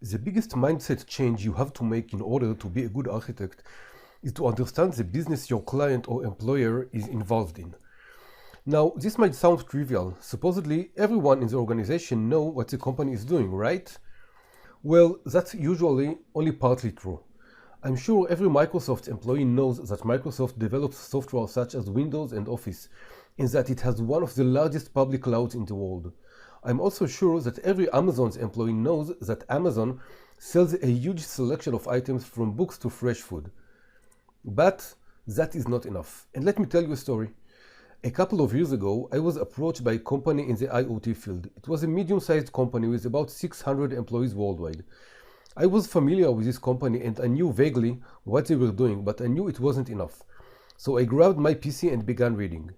The biggest mindset change you have to make in order to be a good architect is to understand the business your client or employer is involved in. Now, this might sound trivial. Supposedly, everyone in the organization know what the company is doing, right? Well, that's usually only partly true. I'm sure every Microsoft employee knows that Microsoft develops software such as Windows and Office, and that it has one of the largest public clouds in the world. I'm also sure that every Amazon's employee knows that Amazon sells a huge selection of items from books to fresh food. But that is not enough. And let me tell you a story. A couple of years ago, I was approached by a company in the IoT field. It was a medium-sized company with about 600 employees worldwide. I was familiar with this company and I knew vaguely what they were doing, but I knew it wasn't enough. So I grabbed my PC and began reading.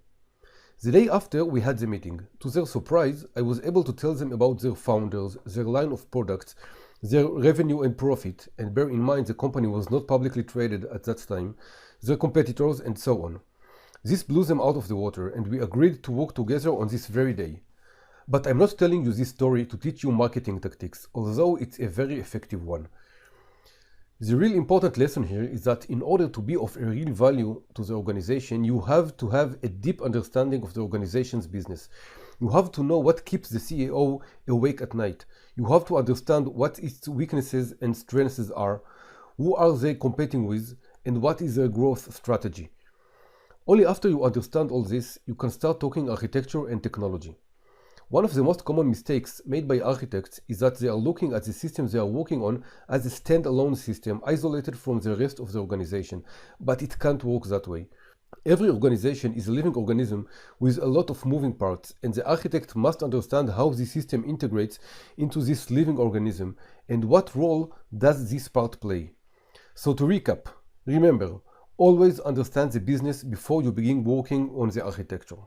The day after we had the meeting, to their surprise, I was able to tell them about their founders, their line of products, their revenue and profit, and bear in mind the company was not publicly traded at that time, their competitors, and so on. This blew them out of the water, and we agreed to work together on this very day. But I'm not telling you this story to teach you marketing tactics, although it's a very effective one. The real important lesson here is that in order to be of a real value to the organization, you have to have a deep understanding of the organization's business. You have to know what keeps the CEO awake at night. You have to understand what its weaknesses and strengths are, who are they competing with, and what is their growth strategy. Only after you understand all this, you can start talking architecture and technology. One of the most common mistakes made by architects is that they are looking at the system they are working on as a standalone system, isolated from the rest of the organization. But it can't work that way. Every organization is a living organism with a lot of moving parts, and the architect must understand how the system integrates into this living organism and what role does this part play. So to recap, remember, always understand the business before you begin working on the architecture.